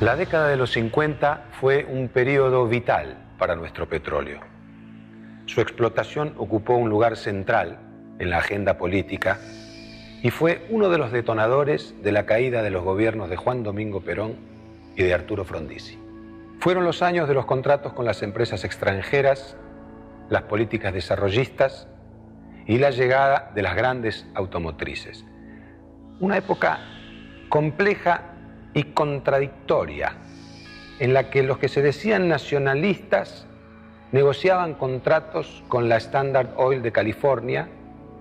La década de los 50 fue un periodo vital para nuestro petróleo. Su explotación ocupó un lugar central en la agenda política y fue uno de los detonadores de la caída de los gobiernos de Juan Domingo Perón y de Arturo Frondizi. Fueron los años de los contratos con las empresas extranjeras, las políticas desarrollistas y la llegada de las grandes automotrices. Una época compleja y contradictoria, en la que los que se decían nacionalistas negociaban contratos con la Standard Oil de California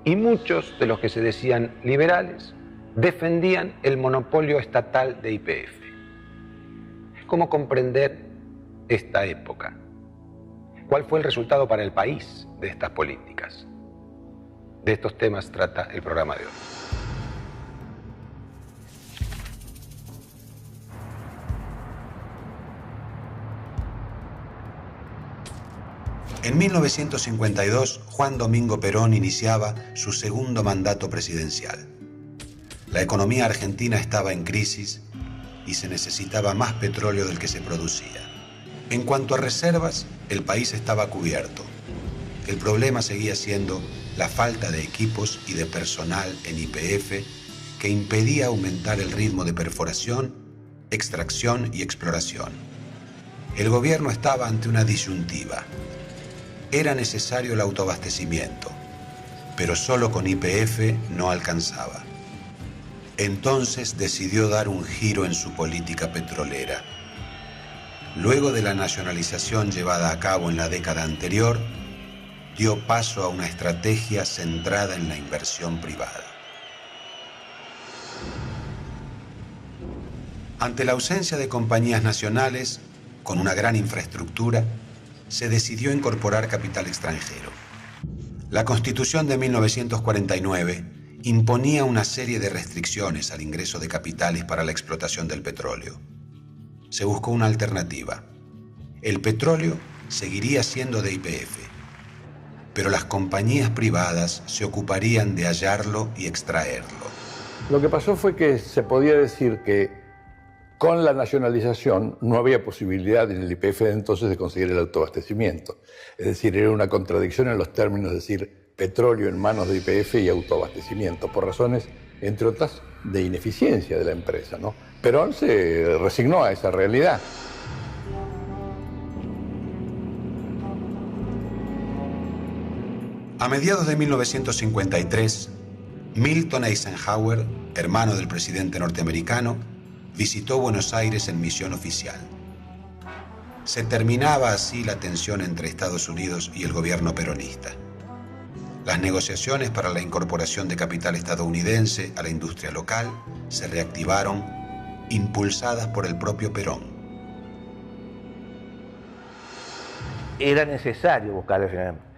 y muchos de los que se decían liberales defendían el monopolio estatal de YPF. ¿Cómo comprender esta época? ¿Cuál fue el resultado para el país de estas políticas? De estos temas trata el programa de hoy. En 1952, Juan Domingo Perón iniciaba su segundo mandato presidencial. La economía argentina estaba en crisis y se necesitaba más petróleo del que se producía. En cuanto a reservas, el país estaba cubierto. El problema seguía siendo la falta de equipos y de personal en YPF que impedía aumentar el ritmo de perforación, extracción y exploración. El gobierno estaba ante una disyuntiva. Era necesario el autoabastecimiento, pero solo con YPF no alcanzaba. Entonces decidió dar un giro en su política petrolera. Luego de la nacionalización llevada a cabo en la década anterior, dio paso a una estrategia centrada en la inversión privada. Ante la ausencia de compañías nacionales, con una gran infraestructura, se decidió incorporar capital extranjero. La Constitución de 1949 imponía una serie de restricciones al ingreso de capitales para la explotación del petróleo. Se buscó una alternativa. El petróleo seguiría siendo de YPF, pero las compañías privadas se ocuparían de hallarlo y extraerlo. Lo que pasó fue que se podía decir que con la nacionalización no había posibilidad en el YPF de entonces de conseguir el autoabastecimiento. Es decir, era una contradicción en los términos de decir petróleo en manos de YPF y autoabastecimiento, por razones, entre otras, de ineficiencia de la empresa, ¿no? Perón se resignó a esa realidad. A mediados de 1953, Milton Eisenhower, hermano del presidente norteamericano, visitó Buenos Aires en misión oficial. Se terminaba así la tensión entre Estados Unidos y el gobierno peronista. Las negociaciones para la incorporación de capital estadounidense a la industria local se reactivaron, impulsadas por el propio Perón. Era necesario buscar el financiamiento,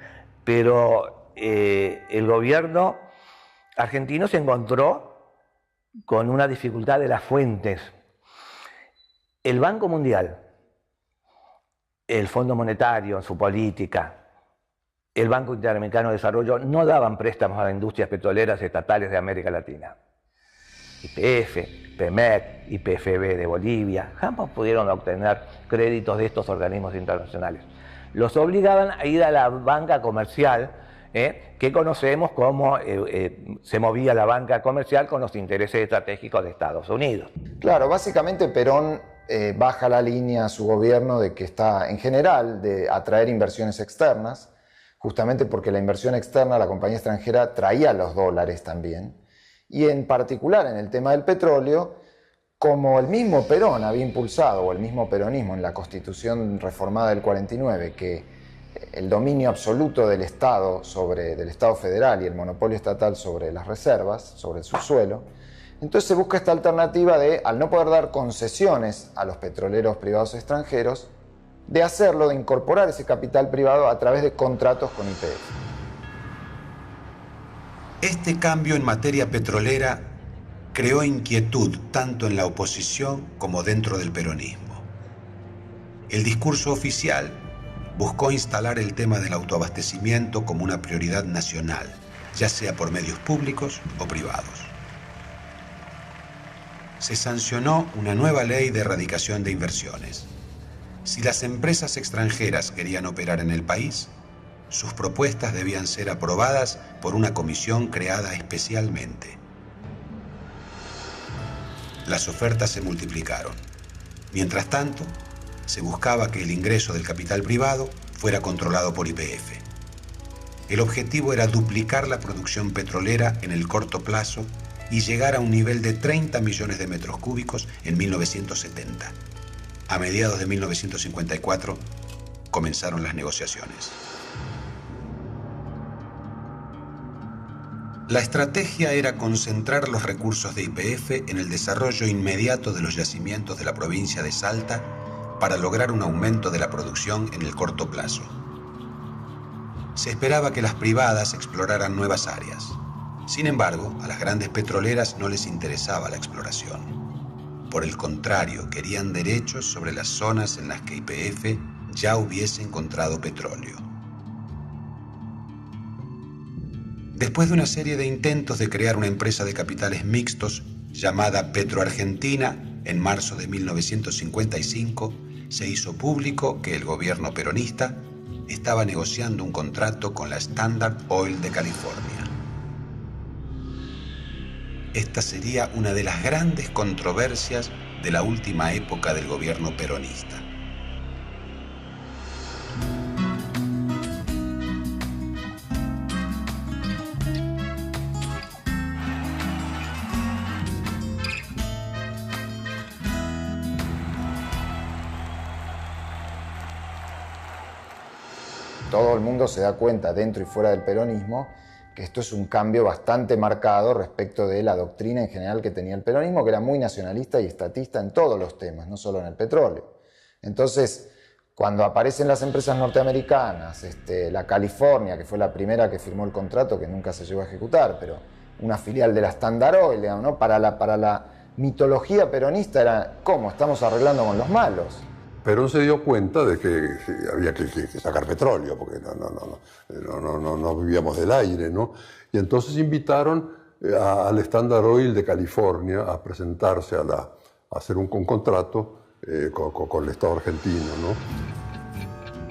pero el gobierno argentino se encontró con una dificultad de las fuentes. El Banco Mundial, el Fondo Monetario en su política, el Banco Interamericano de Desarrollo no daban préstamos a las industrias petroleras estatales de América Latina. YPF, PEMEC, YPFB de Bolivia, jamás pudieron obtener créditos de estos organismos internacionales. Los obligaban a ir a la banca comercial, que conocemos como se movía la banca comercial con los intereses estratégicos de Estados Unidos. Claro, básicamente Perón baja la línea a su gobierno de que está, en general, de atraer inversiones externas, justamente porque la inversión externa, la compañía extranjera, traía los dólares también. Y en particular en el tema del petróleo, como el mismo Perón había impulsado, o el mismo peronismo en la Constitución reformada del 49, que el dominio absoluto del Estado del Estado federal y el monopolio estatal sobre las reservas, sobre el subsuelo, entonces se busca esta alternativa de, al no poder dar concesiones a los petroleros privados extranjeros, de hacerlo, de incorporar ese capital privado a través de contratos con YPF. Este cambio en materia petrolera creó inquietud tanto en la oposición como dentro del peronismo. El discurso oficial buscó instalar el tema del autoabastecimiento como una prioridad nacional, ya sea por medios públicos o privados. se sancionó una nueva ley de erradicación de inversiones. Si las empresas extranjeras querían operar en el país, sus propuestas debían ser aprobadas por una comisión creada especialmente. Las ofertas se multiplicaron. Mientras tanto, se buscaba que el ingreso del capital privado fuera controlado por YPF. El objetivo era duplicar la producción petrolera en el corto plazo y llegar a un nivel de 30 millones de metros cúbicos en 1970. A mediados de 1954 comenzaron las negociaciones. La estrategia era concentrar los recursos de YPF en el desarrollo inmediato de los yacimientos de la provincia de Salta para lograr un aumento de la producción en el corto plazo. Se esperaba que las privadas exploraran nuevas áreas. Sin embargo, a las grandes petroleras no les interesaba la exploración. Por el contrario, querían derechos sobre las zonas en las que YPF ya hubiese encontrado petróleo. Después de una serie de intentos de crear una empresa de capitales mixtos llamada Petroargentina, en marzo de 1955, se hizo público que el gobierno peronista estaba negociando un contrato con la Standard Oil de California. Esta sería una de las grandes controversias de la última época del gobierno peronista. Todo el mundo se da cuenta, dentro y fuera del peronismo, que esto es un cambio bastante marcado respecto de la doctrina en general que tenía el peronismo, que era muy nacionalista y estatista en todos los temas, no solo en el petróleo. Entonces, cuando aparecen las empresas norteamericanas, la California, que fue la primera que firmó el contrato, que nunca se llegó a ejecutar, pero una filial de la Standard Oil, digamos, ¿no? Para la mitología peronista era, ¿cómo? Estamos arreglando con los malos. Perón se dio cuenta de que había que sacar petróleo, porque no vivíamos del aire, ¿no? Y entonces invitaron al Standard Oil de California a presentarse a hacer un contrato con el Estado argentino, ¿no?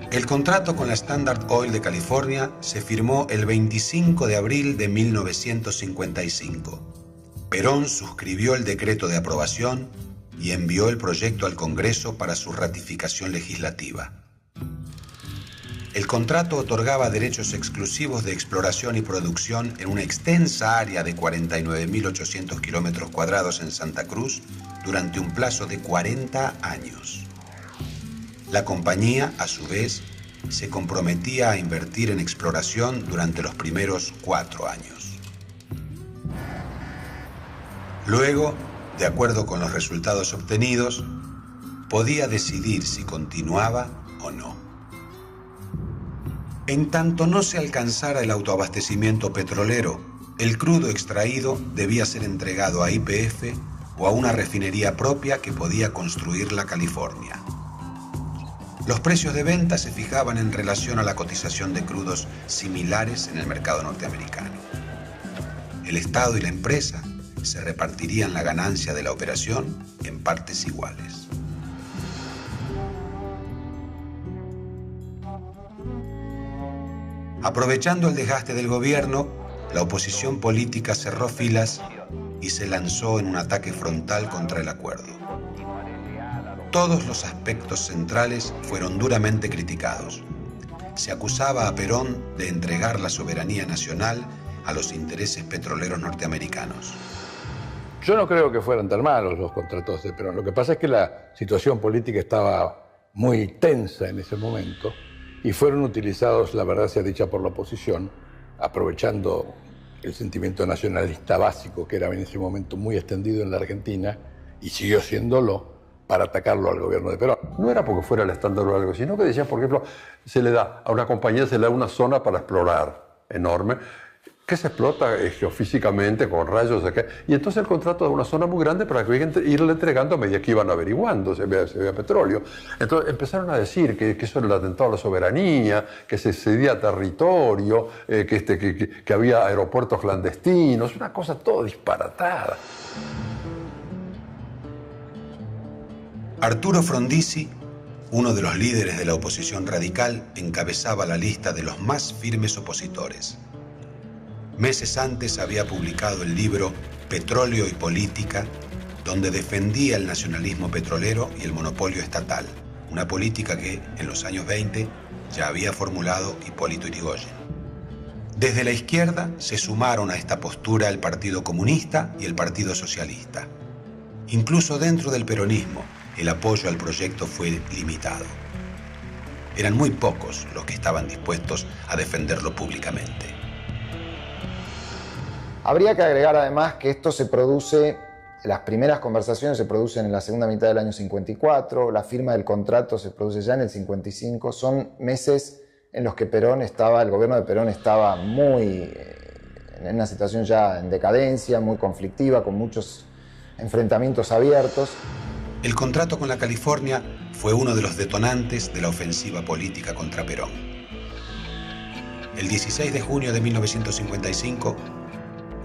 El contrato con la Standard Oil de California se firmó el 25 de abril de 1955. Perón suscribió el decreto de aprobación y envió el proyecto al Congreso para su ratificación legislativa. El contrato otorgaba derechos exclusivos de exploración y producción en una extensa área de 49.800 kilómetros cuadrados en Santa Cruz durante un plazo de 40 años. La compañía, a su vez, se comprometía a invertir en exploración durante los primeros 4 años. Luego, de acuerdo con los resultados obtenidos, podía decidir si continuaba o no. En tanto no se alcanzara el autoabastecimiento petrolero, el crudo extraído debía ser entregado a YPF o a una refinería propia que podía construir la California. Los precios de venta se fijaban en relación a la cotización de crudos similares en el mercado norteamericano. El Estado y la empresa se repartirían la ganancia de la operación en partes iguales. Aprovechando el desgaste del gobierno, la oposición política cerró filas y se lanzó en un ataque frontal contra el acuerdo. Todos los aspectos centrales fueron duramente criticados. Se acusaba a Perón de entregar la soberanía nacional a los intereses petroleros norteamericanos. Yo no creo que fueran tan malos los contratos de Perón. Lo que pasa es que la situación política estaba muy tensa en ese momento y fueron utilizados, la verdad sea dicha por la oposición, aprovechando el sentimiento nacionalista básico que era en ese momento muy extendido en la Argentina y siguió siéndolo, para atacarlo al gobierno de Perón. No era porque fuera el estándar o algo, sino que decían, por ejemplo, se le da a una compañía, se le da una zona para explorar enorme, que se explota geofísicamente con rayos, y entonces el contrato da una zona muy grande para que irle entregando a medida que iban averiguando si había petróleo. Entonces empezaron a decir que eso era el atentado a la soberanía, que se cedía territorio, que había aeropuertos clandestinos, una cosa todo disparatada. Arturo Frondizi, uno de los líderes de la oposición radical, encabezaba la lista de los más firmes opositores. Meses antes había publicado el libro Petróleo y Política, donde defendía el nacionalismo petrolero y el monopolio estatal, una política que en los años 20 ya había formulado Hipólito Yrigoyen. Desde la izquierda se sumaron a esta postura el Partido Comunista y el Partido Socialista. Incluso dentro del peronismo, el apoyo al proyecto fue limitado. Eran muy pocos los que estaban dispuestos a defenderlo públicamente. Habría que agregar además que esto se produce, las primeras conversaciones se producen en la segunda mitad del año 54, la firma del contrato se produce ya en el 55, son meses en los que el gobierno de Perón estaba en una situación ya en decadencia, muy conflictiva, con muchos enfrentamientos abiertos. El contrato con la California fue uno de los detonantes de la ofensiva política contra Perón. El 16 de junio de 1955,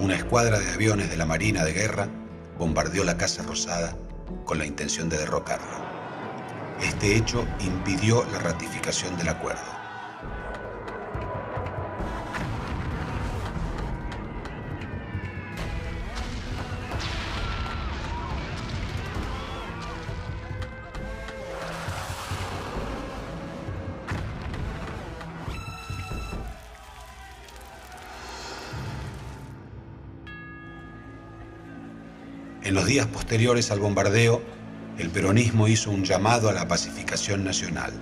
una escuadra de aviones de la Marina de Guerra bombardeó la Casa Rosada con la intención de derrocarlo. Este hecho impidió la ratificación del acuerdo. En los días posteriores al bombardeo, el peronismo hizo un llamado a la pacificación nacional.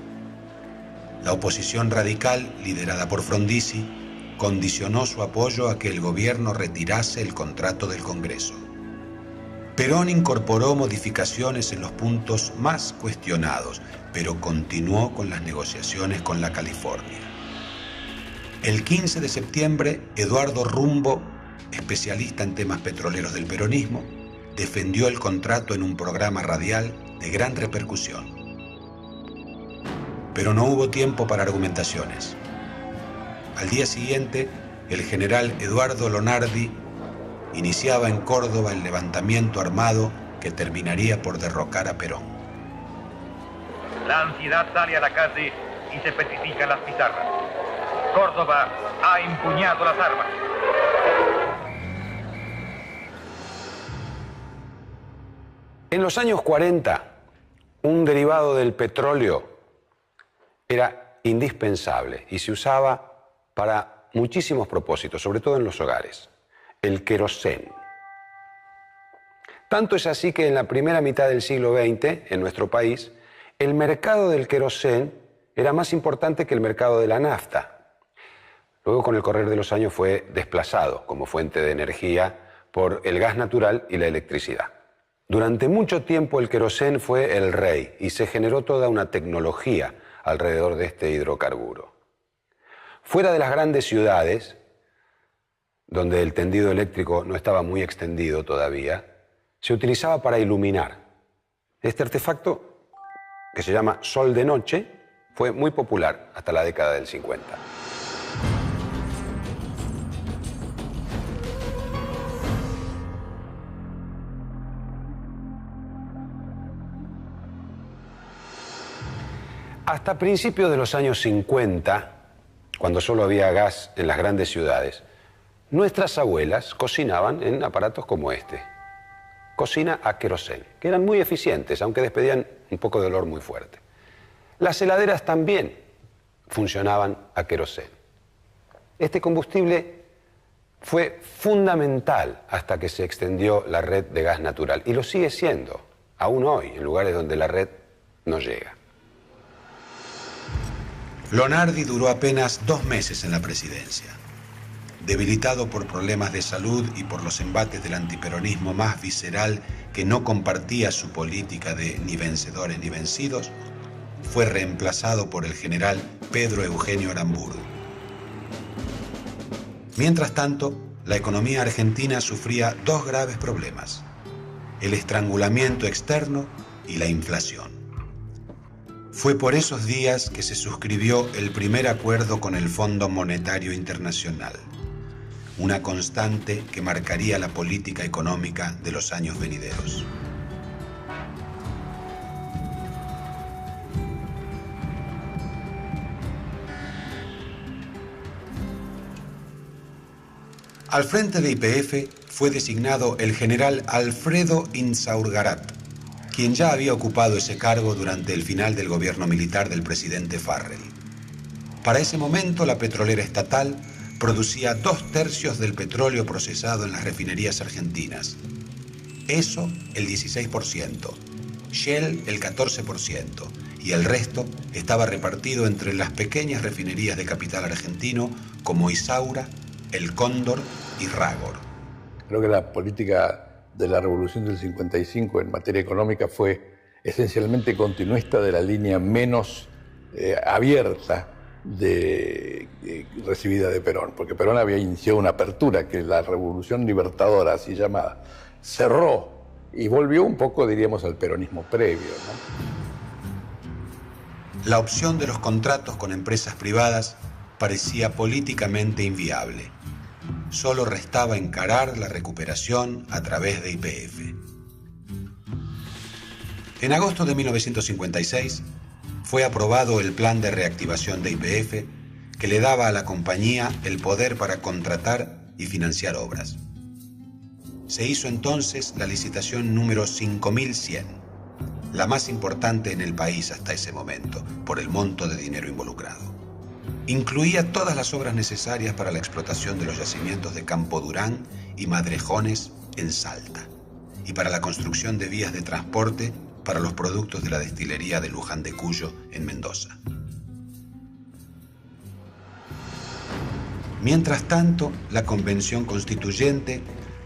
La oposición radical, liderada por Frondizi, condicionó su apoyo a que el gobierno retirase el contrato del Congreso. Perón incorporó modificaciones en los puntos más cuestionados, pero continuó con las negociaciones con la California. El 15 de septiembre, Eduardo Rumbo, especialista en temas petroleros del peronismo, defendió el contrato en un programa radial de gran repercusión. Pero no hubo tiempo para argumentaciones. Al día siguiente, el general Eduardo Lonardi iniciaba en Córdoba el levantamiento armado que terminaría por derrocar a Perón. La ansiedad sale a la calle y se especifican las pizarras. Córdoba ha empuñado las armas. En los años 40, un derivado del petróleo era indispensable y se usaba para muchísimos propósitos, sobre todo en los hogares: el querosén. Tanto es así que en la primera mitad del siglo XX, en nuestro país, el mercado del querosén era más importante que el mercado de la nafta. Luego, con el correr de los años, fue desplazado como fuente de energía por el gas natural y la electricidad. Durante mucho tiempo el querosén fue el rey y se generó toda una tecnología alrededor de este hidrocarburo. Fuera de las grandes ciudades, donde el tendido eléctrico no estaba muy extendido todavía, se utilizaba para iluminar. Este artefacto, que se llama sol de noche, fue muy popular hasta la década del 50. Hasta principios de los años 50, cuando solo había gas en las grandes ciudades, nuestras abuelas cocinaban en aparatos como este, cocina a querosén, que eran muy eficientes, aunque despedían un poco de olor muy fuerte. Las heladeras también funcionaban a querosén. Este combustible fue fundamental hasta que se extendió la red de gas natural, y lo sigue siendo, aún hoy, en lugares donde la red no llega. Lonardi duró apenas 2 meses en la presidencia. Debilitado por problemas de salud y por los embates del antiperonismo más visceral que no compartía su política de ni vencedores ni vencidos, fue reemplazado por el general Pedro Eugenio Aramburu. Mientras tanto, la economía argentina sufría 2 graves problemas: el estrangulamiento externo y la inflación. Fue por esos días que se suscribió el primer acuerdo con el Fondo Monetario Internacional, una constante que marcaría la política económica de los años venideros. Al frente de YPF fue designado el general Alfredo Insaurragad, quien ya había ocupado ese cargo durante el final del gobierno militar del presidente Farrell. Para ese momento, la petrolera estatal producía 2/3 del petróleo procesado en las refinerías argentinas. Eso, el 16%, Shell, el 14%, y el resto estaba repartido entre las pequeñas refinerías de capital argentino como Isaura, El Cóndor y Ragor. Creo que la política de la Revolución del 55 en materia económica fue esencialmente continuista de la línea menos abierta recibida de Perón, porque Perón había iniciado una apertura que la Revolución Libertadora, así llamada, cerró y volvió un poco, diríamos, al peronismo previo, ¿no? La opción de los contratos con empresas privadas parecía políticamente inviable. Solo restaba encarar la recuperación a través de YPF. En agosto de 1956 fue aprobado el plan de reactivación de YPF que le daba a la compañía el poder para contratar y financiar obras. Se hizo entonces la licitación número 5100, la más importante en el país hasta ese momento, por el monto de dinero involucrado. Incluía todas las obras necesarias para la explotación de los yacimientos de Campo Durán y Madrejones en Salta, y para la construcción de vías de transporte para los productos de la destilería de Luján de Cuyo en Mendoza. Mientras tanto, la Convención Constituyente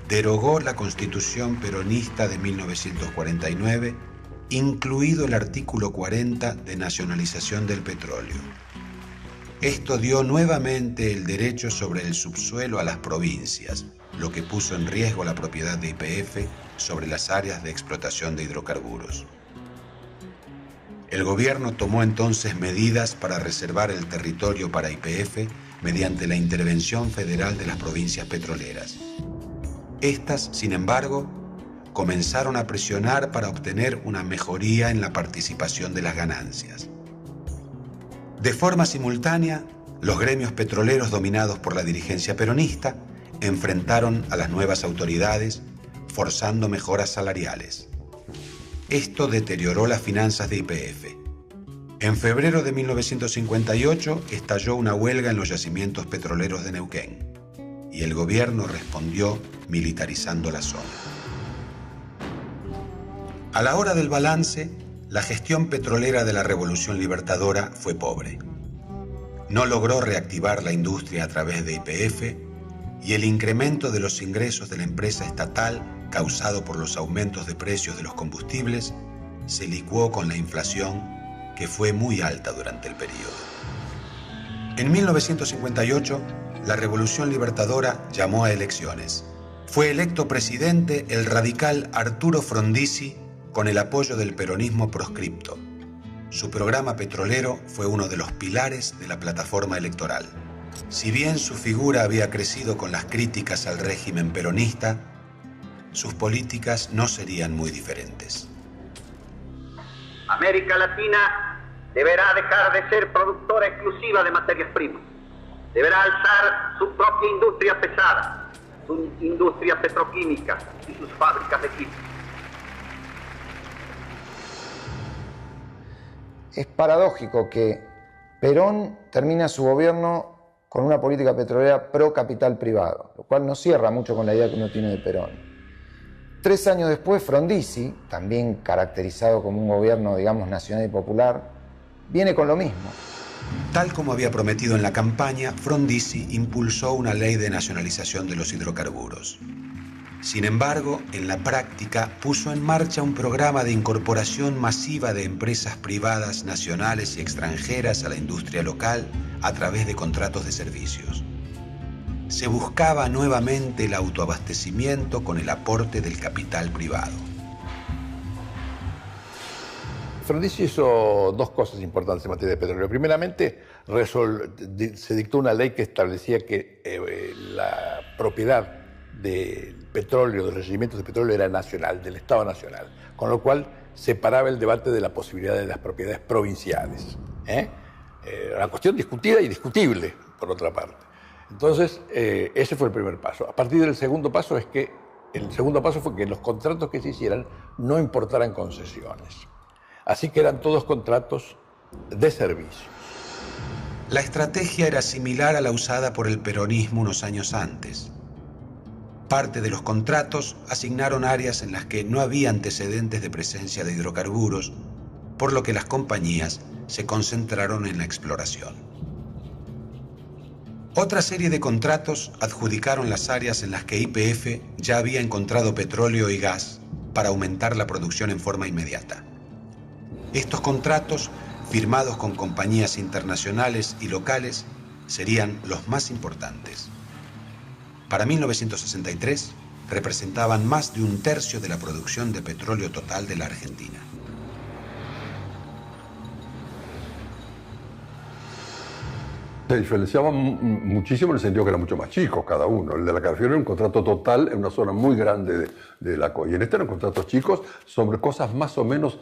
derogó la Constitución peronista de 1949, incluido el artículo 40 de nacionalización del petróleo. Esto dio nuevamente el derecho sobre el subsuelo a las provincias, lo que puso en riesgo la propiedad de YPF sobre las áreas de explotación de hidrocarburos. El gobierno tomó entonces medidas para reservar el territorio para YPF mediante la intervención federal de las provincias petroleras. Estas, sin embargo, comenzaron a presionar para obtener una mejoría en la participación de las ganancias. De forma simultánea, los gremios petroleros dominados por la dirigencia peronista enfrentaron a las nuevas autoridades, forzando mejoras salariales. Esto deterioró las finanzas de YPF. En febrero de 1958 estalló una huelga en los yacimientos petroleros de Neuquén y el gobierno respondió militarizando la zona. A la hora del balance, la gestión petrolera de la Revolución Libertadora fue pobre. No logró reactivar la industria a través de YPF y el incremento de los ingresos de la empresa estatal causado por los aumentos de precios de los combustibles se licuó con la inflación, que fue muy alta durante el periodo. En 1958, la Revolución Libertadora llamó a elecciones. Fue electo presidente el radical Arturo Frondizi con el apoyo del peronismo proscripto. Su programa petrolero fue uno de los pilares de la plataforma electoral. Si bien su figura había crecido con las críticas al régimen peronista, sus políticas no serían muy diferentes. América Latina deberá dejar de ser productora exclusiva de materias primas. Deberá alzar su propia industria pesada, su industria petroquímica y sus fábricas de químicos. Es paradójico que Perón termina su gobierno con una política petrolera pro capital privado, lo cual no cierra mucho con la idea que uno tiene de Perón. 3 años después, Frondizi, también caracterizado como un gobierno, digamos, nacional y popular, viene con lo mismo. Tal como había prometido en la campaña, Frondizi impulsó una ley de nacionalización de los hidrocarburos. Sin embargo, en la práctica puso en marcha un programa de incorporación masiva de empresas privadas nacionales y extranjeras a la industria local a través de contratos de servicios. Se buscaba nuevamente el autoabastecimiento con el aporte del capital privado. Frondizi hizo 2 cosas importantes en materia de petróleo. Primeramente, se dictó una ley que establecía que la propiedad del petróleo, de los yacimientos de petróleo era nacional, del Estado nacional, con lo cual separaba el debate de la posibilidad de las propiedades provinciales. Una cuestión discutida y discutible, por otra parte. Entonces, ese fue el primer paso. A partir del segundo paso fue que los contratos que se hicieran no importaran concesiones. Así que eran todos contratos de servicios. La estrategia era similar a la usada por el peronismo unos años antes. Parte de los contratos asignaron áreas en las que no había antecedentes de presencia de hidrocarburos, por lo que las compañías se concentraron en la exploración. Otra serie de contratos adjudicaron las áreas en las que YPF ya había encontrado petróleo y gas para aumentar la producción en forma inmediata. Estos contratos, firmados con compañías internacionales y locales, serían los más importantes. Para 1963, representaban más de un tercio de la producción de petróleo total de la Argentina. Se diferenciaban muchísimo en el sentido que eran mucho más chicos cada uno. El de la Cafiero era un contrato total en una zona muy grande de la COI. En este eran contratos chicos sobre cosas más o menos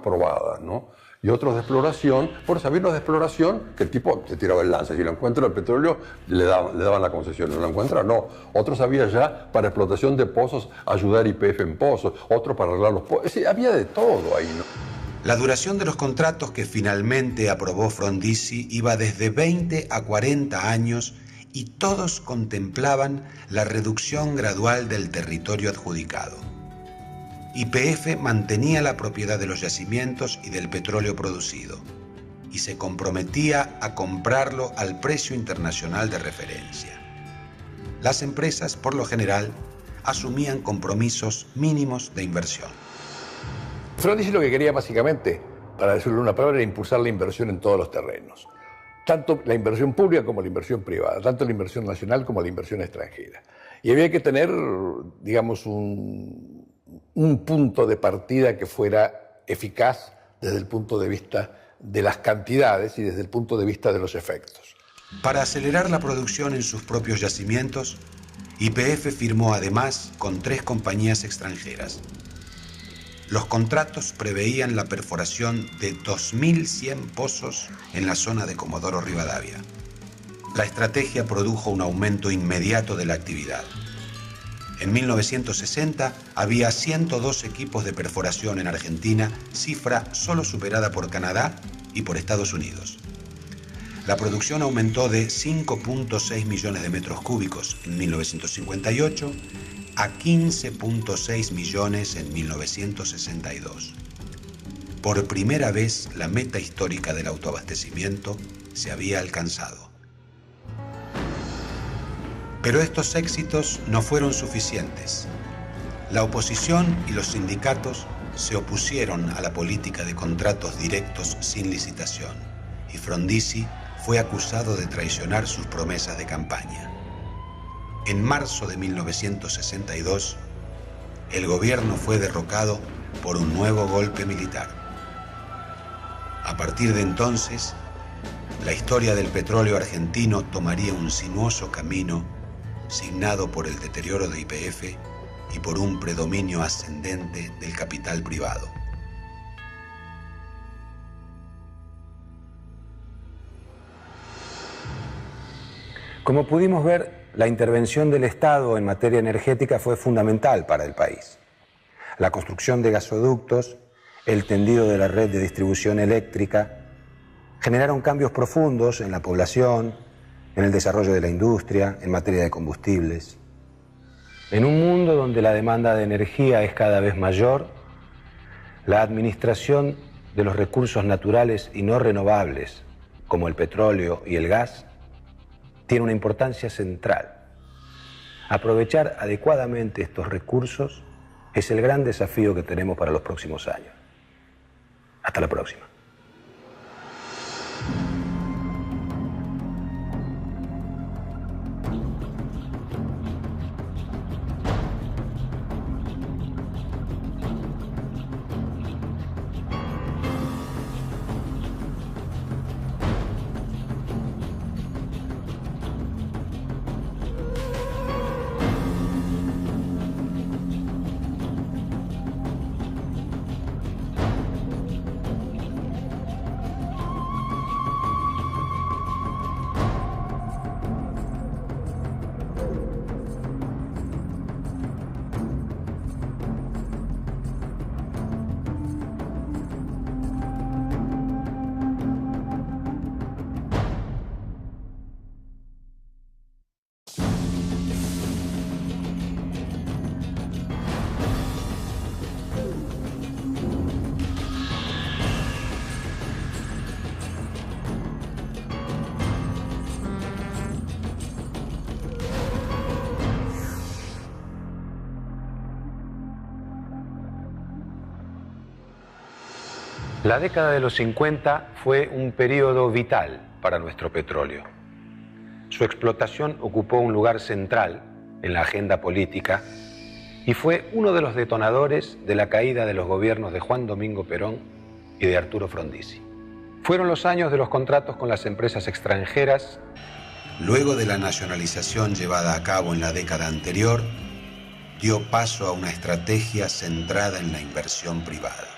probadas, ¿no? Y otros de exploración, por eso había unos de exploración que el tipo se tiraba el lance. Si lo encuentra el petróleo, le daban la concesión. Si no lo encuentra, no. Otros había ya para explotación de pozos, ayudar YPF en pozos. Otros para arreglar los pozos. Es decir, había de todo ahí, ¿no? La duración de los contratos que finalmente aprobó Frondizi iba desde 20 a 40 años y todos contemplaban la reducción gradual del territorio adjudicado. YPF mantenía la propiedad de los yacimientos y del petróleo producido y se comprometía a comprarlo al precio internacional de referencia. Las empresas, por lo general, asumían compromisos mínimos de inversión. Frondizi lo que quería básicamente, para decirlo en una palabra, era impulsar la inversión en todos los terrenos. Tanto la inversión pública como la inversión privada, tanto la inversión nacional como la inversión extranjera. Y había que tener, digamos, un punto de partida que fuera eficaz desde el punto de vista de las cantidades y desde el punto de vista de los efectos. Para acelerar la producción en sus propios yacimientos, YPF firmó además con 3 compañías extranjeras. Los contratos preveían la perforación de 2.100 pozos en la zona de Comodoro Rivadavia. La estrategia produjo un aumento inmediato de la actividad. En 1960 había 102 equipos de perforación en Argentina, cifra solo superada por Canadá y por Estados Unidos. La producción aumentó de 5.6 millones de metros cúbicos en 1958 a 15.6 millones en 1962. Por primera vez, la meta histórica del autoabastecimiento se había alcanzado. Pero estos éxitos no fueron suficientes. La oposición y los sindicatos se opusieron a la política de contratos directos sin licitación, y Frondizi fue acusado de traicionar sus promesas de campaña. En marzo de 1962, el gobierno fue derrocado por un nuevo golpe militar. A partir de entonces, la historia del petróleo argentino tomaría un sinuoso camino signado por el deterioro de YPF y por un predominio ascendente del capital privado. Como pudimos ver, la intervención del Estado en materia energética fue fundamental para el país. La construcción de gasoductos, el tendido de la red de distribución eléctrica, generaron cambios profundos en la población, en el desarrollo de la industria, en materia de combustibles. En un mundo donde la demanda de energía es cada vez mayor, la administración de los recursos naturales y no renovables, como el petróleo y el gas, tiene una importancia central. Aprovechar adecuadamente estos recursos es el gran desafío que tenemos para los próximos años. Hasta la próxima. La década de los 50 fue un periodo vital para nuestro petróleo. Su explotación ocupó un lugar central en la agenda política y fue uno de los detonadores de la caída de los gobiernos de Juan Domingo Perón y de Arturo Frondizi. Fueron los años de los contratos con las empresas extranjeras. Luego de la nacionalización llevada a cabo en la década anterior, dio paso a una estrategia centrada en la inversión privada.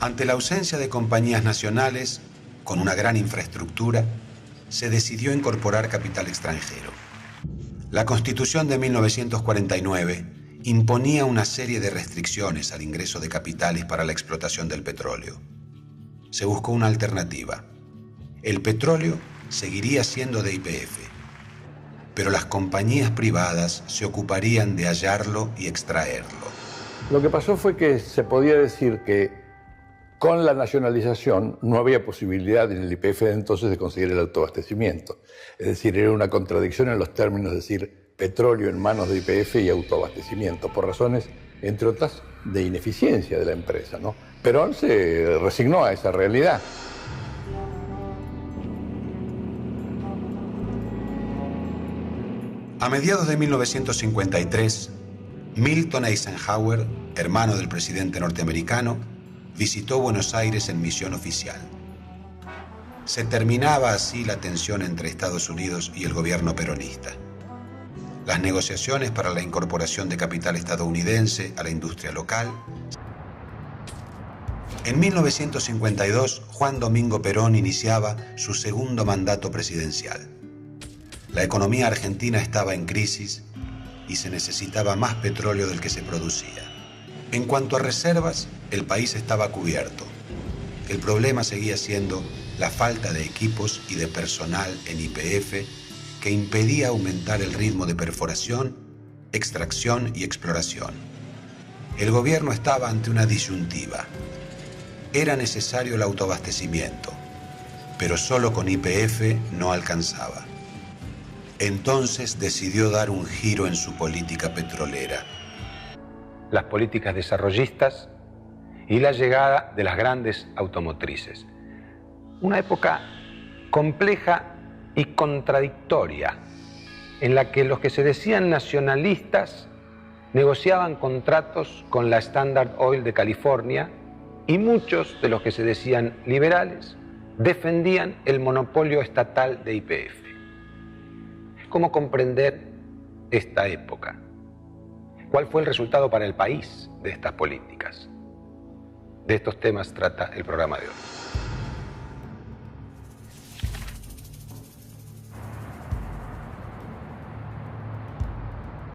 Ante la ausencia de compañías nacionales, con una gran infraestructura, se decidió incorporar capital extranjero. La Constitución de 1949 imponía una serie de restricciones al ingreso de capitales para la explotación del petróleo. Se buscó una alternativa. El petróleo seguiría siendo de YPF, pero las compañías privadas se ocuparían de hallarlo y extraerlo. Lo que pasó fue que se podía decir que con la nacionalización no había posibilidad en el YPF de entonces de conseguir el autoabastecimiento. Es decir, era una contradicción en los términos de decir petróleo en manos de YPF y autoabastecimiento, por razones, entre otras, de ineficiencia de la empresa, ¿no? Perón se resignó a esa realidad. A mediados de 1953, Milton Eisenhower, hermano del presidente norteamericano, visitó Buenos Aires en misión oficial. Se terminaba así la tensión entre Estados Unidos y el gobierno peronista. Las negociaciones para la incorporación de capital estadounidense a la industria local. En 1952, Juan Domingo Perón iniciaba su segundo mandato presidencial. La economía argentina estaba en crisis y se necesitaba más petróleo del que se producía. En cuanto a reservas, el país estaba cubierto. El problema seguía siendo la falta de equipos y de personal en YPF que impedía aumentar el ritmo de perforación, extracción y exploración. El gobierno estaba ante una disyuntiva. Era necesario el autoabastecimiento, pero solo con YPF no alcanzaba. Entonces decidió dar un giro en su política petrolera. Las políticas desarrollistas y la llegada de las grandes automotrices. Una época compleja y contradictoria, en la que los que se decían nacionalistas negociaban contratos con la Standard Oil de California y muchos de los que se decían liberales defendían el monopolio estatal de YPF. ¿Cómo comprender esta época? ¿Cuál fue el resultado para el país de estas políticas? De estos temas trata el programa de hoy.